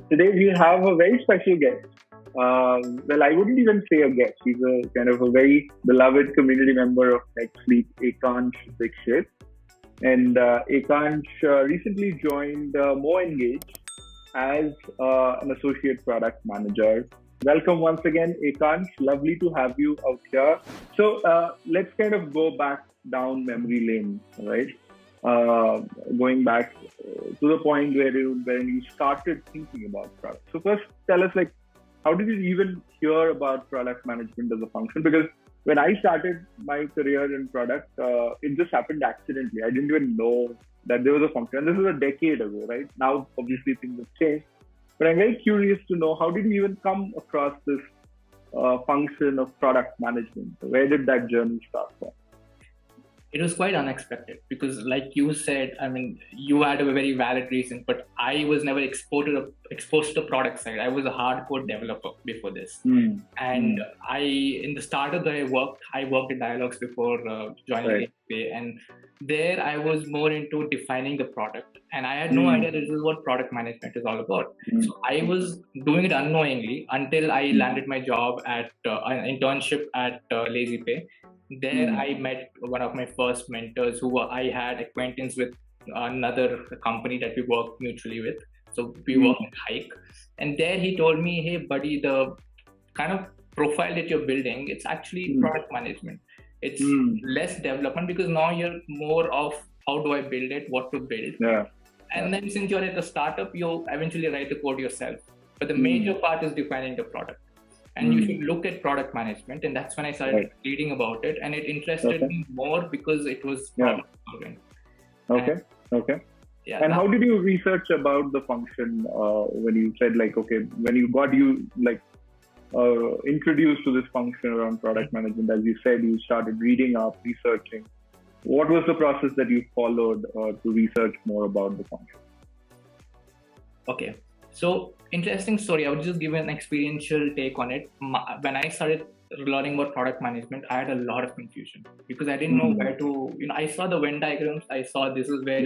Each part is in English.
Today we have a very special guest. I wouldn't even say a guest. He's a kind of a very beloved community member of NextLeap, Aekansh. And Aekansh recently joined MoEngage as an associate product manager. Welcome once again, Aekansh. Lovely to have you out here. So let's kind of go back down memory lane, right? Going back to the point when you started thinking about product. So first, tell us how did you even hear about product management as a function? Because when I started my career in product, it just happened accidentally. I didn't even know that there was a function. And this is a decade ago, right? Now, obviously, things have changed. But I'm very curious to know, how did you even come across this function of product management? Where did that journey start from? It was quite unexpected because, like you said, you had a very valid reason, but I was never exposed to the product side. I was a hardcore developer before this. In the startup that I worked in Dialogues before joining APA, and there I was more into defining the product, and I had no idea this is what product management is all about. So I was doing it unknowingly until I landed my job at an internship at LazyPay. There I met one of my first mentors who I had acquaintance with another company that we worked mutually with. So we worked at Hike. And there he told me, hey buddy, the kind of profile that you're building, it's actually product management. It's less development because now you're more of how do I build it, what to build. And then since you're at a startup, you eventually write the code yourself. But the major part is defining the product. And you should look at product management. And that's when I started reading about it. And it interested me more because it was problem solving. Okay. And how did you research about the function when you said when you got introduced to this function around product management? As you said, you started reading up, researching. What was the process that you followed to research more about the function? Okay. So, interesting story. I would just give an experiential take on it. When I started learning about product management, I had a lot of confusion because I didn't know where to, I saw the Venn diagrams. I saw this is very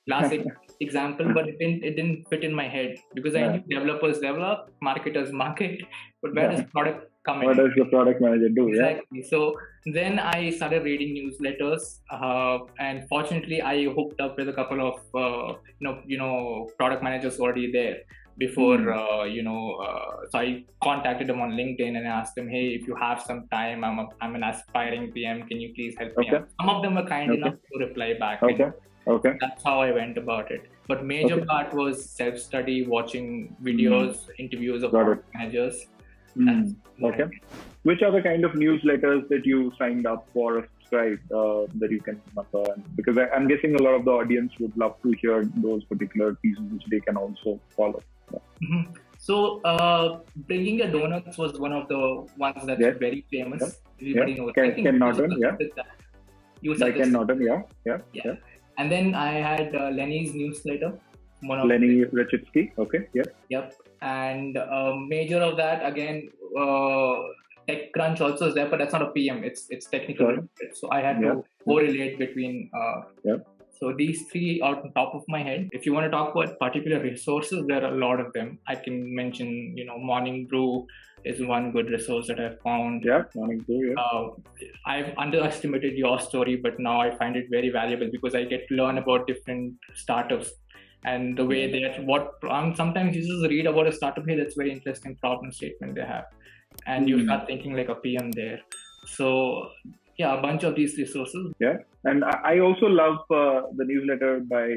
classic example, but it didn't fit in my head because I knew developers develop, marketers market, but where does product come in? What does the product manager do? Exactly. So then I started reading newsletters, and fortunately, I hooked up with a couple of product managers already there before. So I contacted them on LinkedIn and asked them, hey, if you have some time, I'm an aspiring PM. Can you please help me out? Some of them were kind enough to reply back. Okay. That's how I went about it. But major part was self-study, watching videos, interviews of product managers. Which are the kind of newsletters that you signed up for or subscribed that you can remember? Because I'm guessing a lot of the audience would love to hear those particular pieces which they can also follow. So, Bringing a Donuts was one of the ones that's very famous. Everybody knows. Ken Norton, Ken Norton, And then I had Lenny's newsletter. Lenny Rachitsky, Yep. And major of that, again, TechCrunch also is there, but that's not a PM. It's technical. So I had to correlate between. So these three are on top of my head. If you want to talk about particular resources, there are a lot of them. I can mention, Morning Brew is one good resource that I've found. Morning Brew, I've underestimated your story, but now I find it very valuable because I get to learn about different startups and the way sometimes you just read about a startup, hey, that's very interesting problem statement they have. And you start thinking like a PM there. So a bunch of these resources. And I also love the newsletter by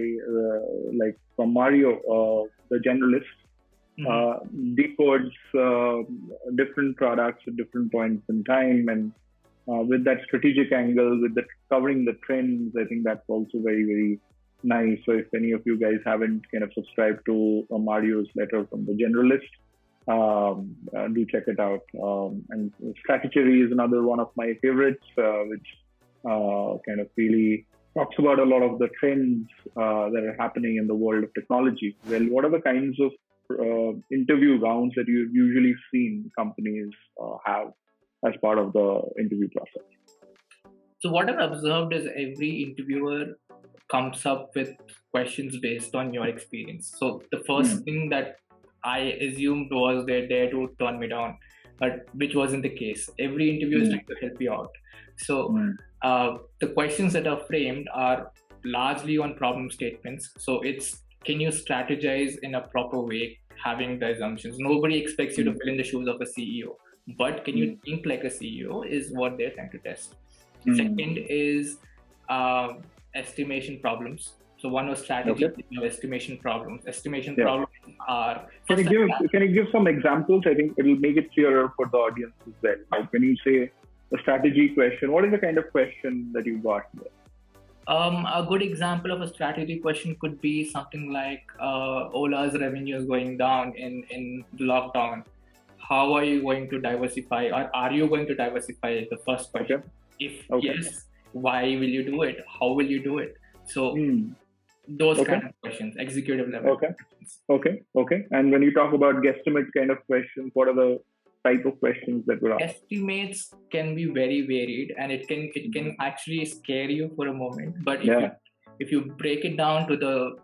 from Mario, the generalist. Decodes different products at different points in time, and with that strategic angle, with covering the trends, I think that's also very, very nice. So if any of you guys haven't kind of subscribed to Mario's letter from the generalist, do check it out. And Strategy is another one of my favorites, which kind of really talks about a lot of the trends that are happening in the world of technology. Well, what are the kinds of interview rounds that you've usually seen companies have as part of the interview process? So what I've observed is every interviewer comes up with questions based on your experience. So the first thing that I assumed was they're there to turn me down, but which wasn't the case. Every interviewer is trying to help you out. So the questions that are framed are largely on problem statements. So it's, can you strategize in a proper way, having the assumptions? Nobody expects you to fill in the shoes of a CEO, but can you think like a CEO is what they're trying to test. Second is estimation problems. So one was strategy, estimation problems. Estimation problems are... Can you give some examples? I think it'll make it clearer for the audience as well. Like when you say a strategy question, what is the kind of question that you got there? A good example of a strategy question could be something like Ola's revenue is going down in the lockdown. How are you going to diversify, or are you going to diversify? The first question. If yes, why will you do it? How will you do it? So those kind of questions, executive level questions. Okay. And when you talk about guesstimate kind of questions, what are the type of questions that were asked? Estimates can be very varied, and it can actually scare you for a moment. But if you break it down to the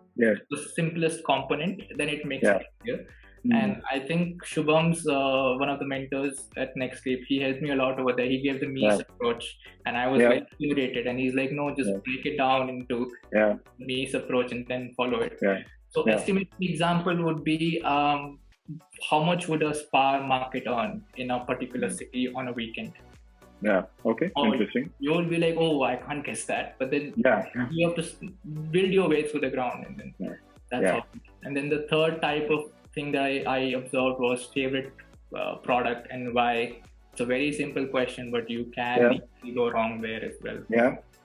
simplest component, then it makes it clear. And I think Shubham's one of the mentors at NextLeap. He helped me a lot over there. He gave the Mies approach, and I was very intimidated. And he's like, no, just break it down into Mies approach and then follow it. So estimate example would be how much would a spa market earn in a particular city on a weekend? Interesting. You will be like, oh, I can't guess that. But then you have to build your way through the ground, and then that's all. And then the third type of thing that I observed was favorite product and why. It's a very simple question, but you can go wrong there as well.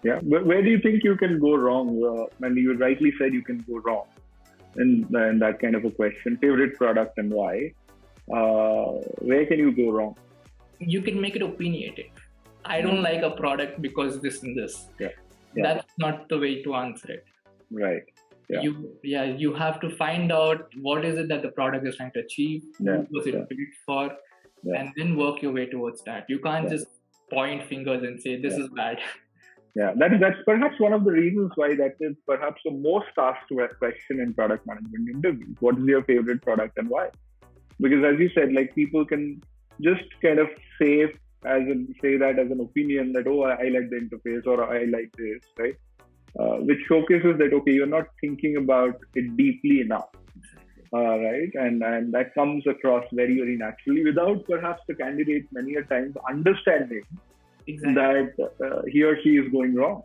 But where do you think you can go wrong? And you rightly said you can go wrong in that kind of a question. Favorite product and why? Where can you go wrong? You can make it opinionated. I don't like a product because this and this. That's not the way to answer it. Right. You have to find out what is it that the product is trying to achieve, who was it built for, and then work your way towards that. You can't just point fingers and say this is bad. That's perhaps one of the reasons why that is perhaps the most asked question in product management interviews. What is your favorite product and why? Because as you said, like people can just kind of say that as an opinion that, oh, I like the interface or I like this, right? Which showcases that, okay, you're not thinking about it deeply enough, right? And that comes across very, very naturally without perhaps the candidate many a times understanding that he or she is going wrong.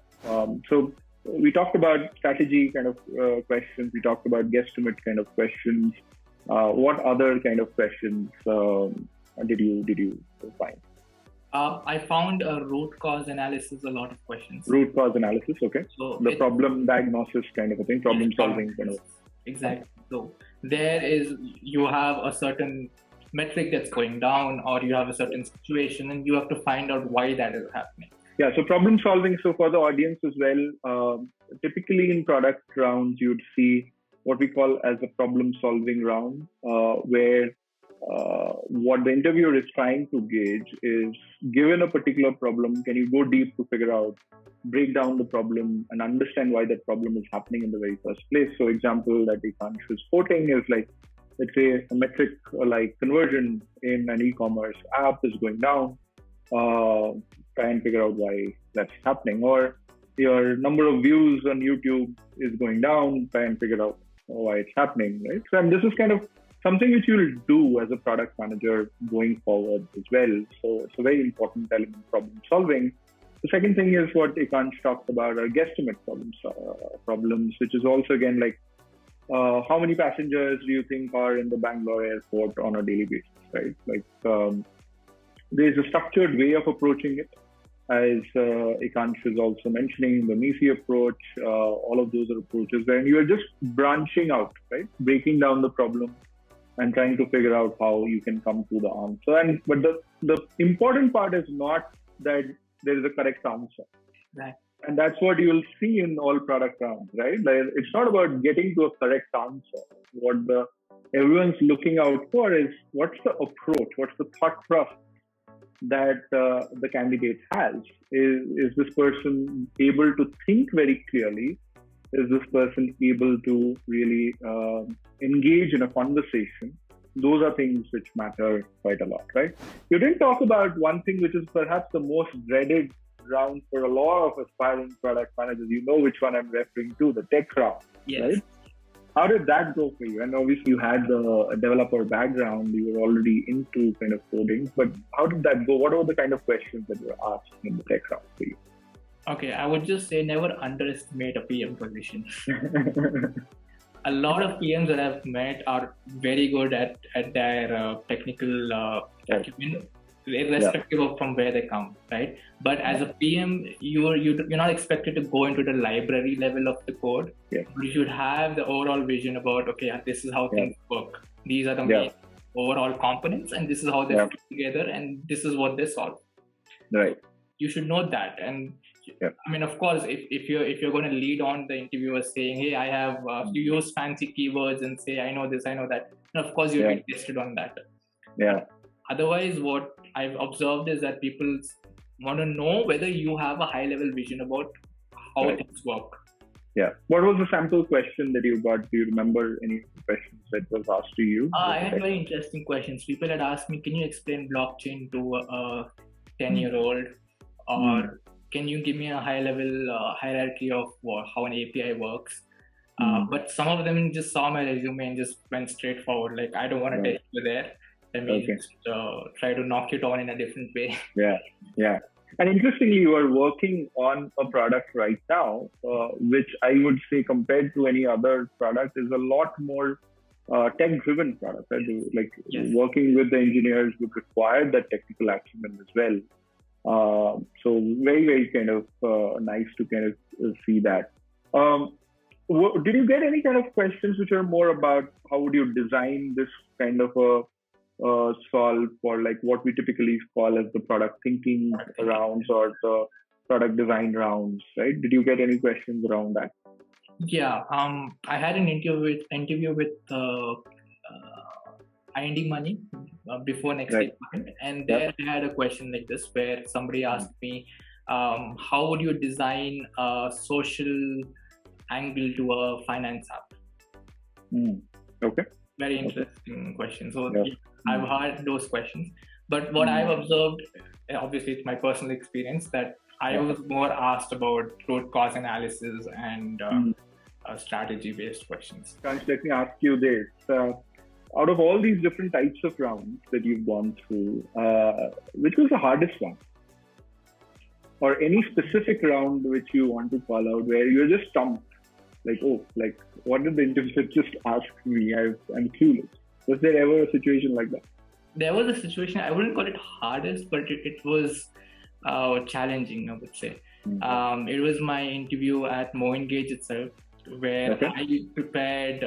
So we talked about strategy kind of questions. We talked about guesstimate kind of questions. What other kind of questions did you find? I found a root cause analysis, a lot of questions. Root cause analysis, okay. So the problem diagnosis kind of a thing, problem solving kind of. Exactly. So you have a certain metric that's going down, or you have a certain situation, and you have to find out why that is happening. So problem solving. So for the audience as well, typically in product rounds, you'd see what we call as a problem solving round, where what the interviewer is trying to gauge is, given a particular problem, can you go deep to figure out, break down the problem and understand why that problem is happening in the very first place. So example that Aekansh is quoting is like, let's say a metric like conversion in an e-commerce app is going down. Try and figure out why that's happening. Or your number of views on YouTube is going down. Try and figure out why it's happening, right? So, and this is kind of something which you'll do as a product manager going forward as well. So it's a very important element of problem solving. The second thing is what Aekansh talked about are guesstimate problems, which is also again like, how many passengers do you think are in the Bangalore airport on a daily basis, right? Like there's a structured way of approaching it. As Aekansh is also mentioning, the Mies approach, all of those are approaches where you are just branching out, right? Breaking down the problem and trying to figure out how you can come to the answer. But the important part is not that there is a correct answer. Right. And that's what you will see in all product rounds, right? Like, it's not about getting to a correct answer. What everyone's looking out for is what's the approach, what's the thought process that the candidate has. Is this person able to think very clearly? Is this person able to really engage in a conversation? Those are things which matter quite a lot, right? You didn't talk about one thing which is perhaps the most dreaded round for a lot of aspiring product managers. You know which one I'm referring to, the tech round, Yes. right? How did that go for you? And obviously you had the developer background, you were already into kind of coding, but how did that go? What were the kind of questions that were asked in the tech round for you? Okay, I would just say never underestimate a PM position. A lot of PMs that I've met are very good at their technical acumen, irrespective of from where they come, right? But as a PM, you're not expected to go into the library level of the code. Yeah. You should have the overall vision about, okay, this is how things work. These are the main overall components, and this is how they fit together, and this is what they solve. Right. You should know that. And I mean, of course, if you're going to lead on the interviewer saying, hey, I have you use fancy keywords and say, I know this, I know that, and of course you'll be tested on that. Yeah. Otherwise, what I've observed is that people want to know whether you have a high level vision about how things work. Yeah. What was the sample question that you got? Do you remember any questions that was asked to you? I had very interesting questions. People had asked me, can you explain blockchain to a 10-year-old? Or can you give me a high level hierarchy of how an API works? But some of them just saw my resume and just went straight forward. Like, I don't want to test you there. Let me just try to knock it on in a different way. Yeah. And interestingly, you are working on a product right now, which I would say compared to any other product is a lot more tech-driven product. Right? Like working with the engineers would require that technical acumen as well. So very, very kind of nice to kind of see that. Did you get any kind of questions which are more about how would you design this kind of a solve for like what we typically call as the product thinking rounds or the product design rounds, right? Did you get any questions around that? Yeah, I had an interview with IND Money before NextLeap, and there I had a question like this where somebody asked me, how would you design a social angle to a finance app? Okay. Very interesting question. So I've heard those questions, but what I've observed, obviously it's my personal experience, that I was more asked about root cause analysis and strategy-based questions. Aekansh, let me ask you this. Out of all these different types of rounds that you've gone through, which was the hardest one? Or any specific round which you want to call out where you're just stumped? Like, what did the interviewer just ask me? I'm clueless. Was there ever a situation like that? There was a situation, I wouldn't call it hardest, but it was challenging, I would say. It was my interview at MoEngage itself, where I prepared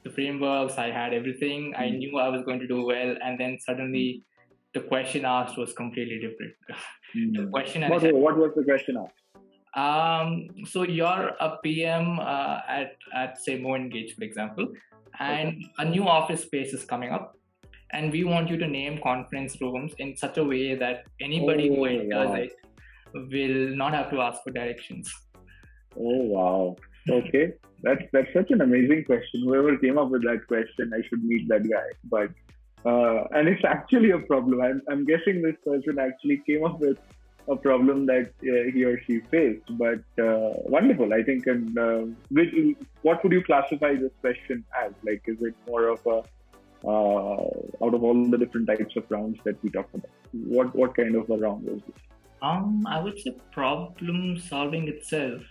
the frameworks, I had everything, I knew I was going to do well, and then suddenly the question asked was completely different. The question what was the question asked? So you're a PM at say MoEngage, for example, and a new office space is coming up, and we want you to name conference rooms in such a way that anybody who enters it will not have to ask for directions. Oh wow! Okay, that's such an amazing question. Whoever came up with that question, I should meet that guy. But and it's actually a problem. I'm guessing this person actually came up with a problem that he or she faced, but wonderful. I think, and what would you classify this question as? Like, is it more of a out of all the different types of rounds that we talked about, what kind of a round was this? I would say problem solving itself,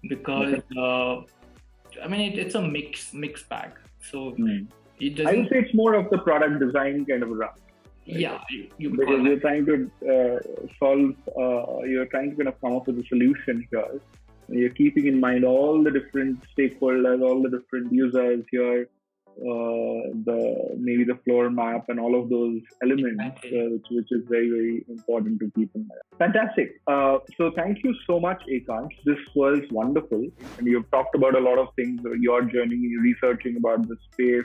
because I mean it's a mixed bag. So it doesn't. I would say it's more of the product design kind of a round. Yeah, because you're trying to solve, you're trying to kind of come up with a solution here. You're keeping in mind all the different stakeholders, all the different users here, maybe the floor map and all of those elements, which is very, very important to keep in mind. Fantastic. So thank you so much, Aekansh. This was wonderful. And you've talked about a lot of things, your journey, researching about the space,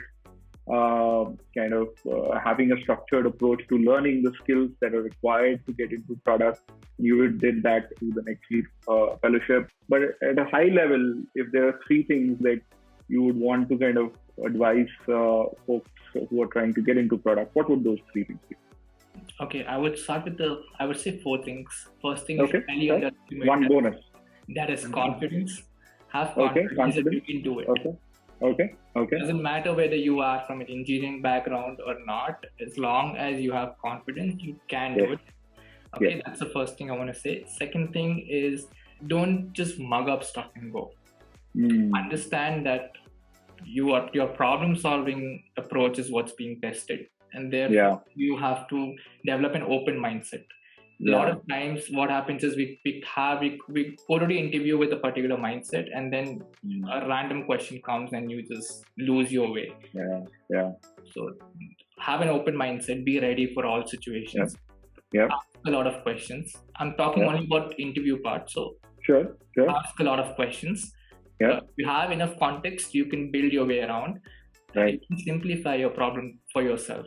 having a structured approach to learning the skills that are required to get into product. You did that through the NextLeap fellowship. But at a high level, if there are three things that you would want to kind of advise folks who are trying to get into product, what would those three things be? Okay, I would start with I would say four things. First thing is one bonus. That is confidence. Have confidence that you can do it. Okay. Doesn't matter whether you are from an engineering background or not. As long as you have confidence, you can do it. Okay, that's the first thing I want to say. Second thing is, don't just mug up stuff and go. Understand that your problem-solving approach is what's being tested, and therefore you have to develop an open mindset. A lot of times what happens is we go to the interview with a particular mindset, and then a random question comes and you just lose your way. So have an open mindset, be ready for all situations. Ask a lot of questions. I'm talking only about interview part, so sure. Ask a lot of questions. If you have enough context, you can build your way around. You can simplify your problem for yourself.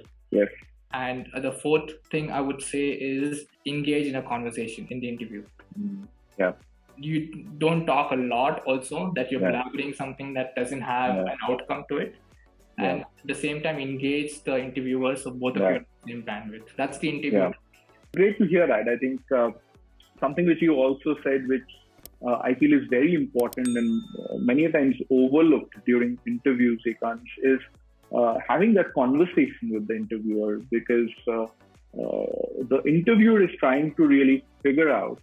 And the fourth thing I would say is engage in a conversation in the interview. You don't talk a lot also, that you're blabbering something that doesn't have an outcome to it. And at the same time, engage the interviewers, so both of you are the same bandwidth. That's the interview. Great to hear that. I think something which you also said, which I feel is very important and many times overlooked during interviews, Aekansh, is having that conversation with the interviewer, because the interviewer is trying to really figure out,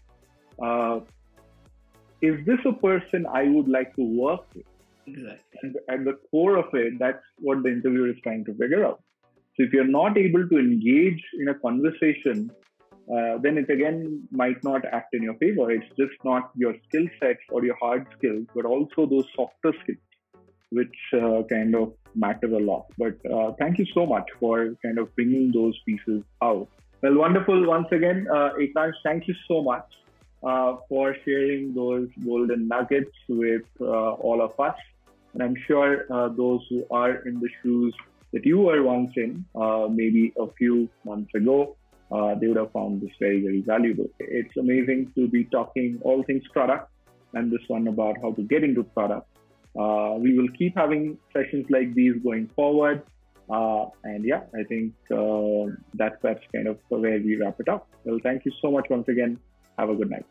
is this a person I would like to work with? Exactly. And at the core of it, that's what the interviewer is trying to figure out. So if you're not able to engage in a conversation, then it again might not act in your favor. It's just not your skill sets or your hard skills, but also those softer skills, which kind of matter a lot. But thank you so much for kind of bringing those pieces out. Well, wonderful. Once again, Aekansh, thank you so much for sharing those golden nuggets with all of us. And I'm sure those who are in the shoes that you were once in, maybe a few months ago, they would have found this very, very valuable. It's amazing to be talking all things product, and this one about how to get into product. We will keep having sessions like these going forward. And I think that's kind of where we wrap it up. Well, thank you so much once again. Have a good night.